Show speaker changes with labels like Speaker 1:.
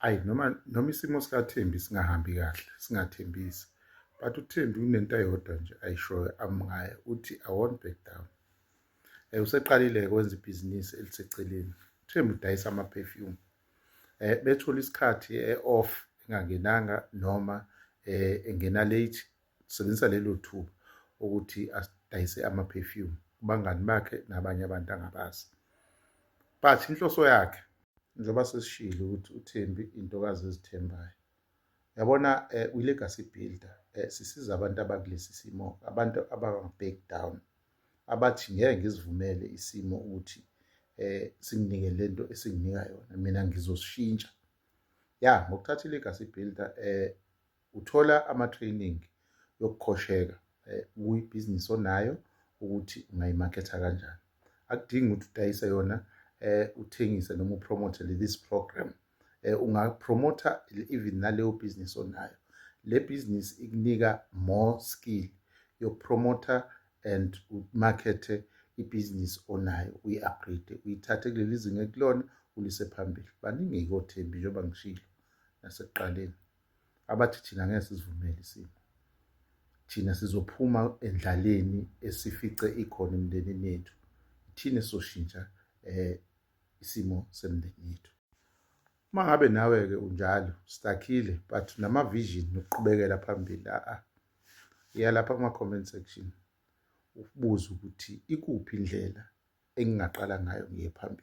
Speaker 1: Ayi noma isimo sikaThembi singahambi kahle singathembisi, but uThembi unento eyodwa nje ayishoyo amngayo uthi I won't back down. Useqalile ukwenza ibhizinisi eliseceleni. uThembi udayisa ama-perfume. Bethola isikhathi off engangenanga noma engena late, usebenzisa lelo thuba ukuthi asidayise ama-perfume kubangani bakhe nabanye abantu angabazi. But inhloso yakhe njengoba sesishilo ukuthi uThembi intokazi ezithembayo. Yabona we-legacy builder, sisiza abantu abakulesi simo, abantu abanga-back down, abathi ngeke ngizivumele isimo ukuthi singinike lento esinginika yona, mina ngizosishintsha. Ya, ngokuthatha i-legacy builder uthola ama-training yokukhosheka kuyibhizinisi onayo ukuthi ungayimaketha kanjani. Akudingi ukuthi udayise yona uthengise noma upromote this program. Ungapromotha even naleyo bhizinisi onayo. Le bhizinisi ikunika more skill yokupromotha and umakethe ibhizinisi onayo, uyi-upgrade, uyithathe kuleli zinga ekulona ulise phambili. Baningi-ke oThembi njengoba ngishilo nasekuqaleni abathi thina ngeke sisivumele isimo, thina sizophuma endlaleni esifice ikhona emndenini yethu, thina sizoshintsha isimo semndeni yethu. Uma ngabe nawe-ke unjalo stuckile but nama-vision nokuqhubekela phambili, iya lapha kuma-comment section ubuze ukuthi ikuphi indlela engingaqala ngayo ngiye phambili.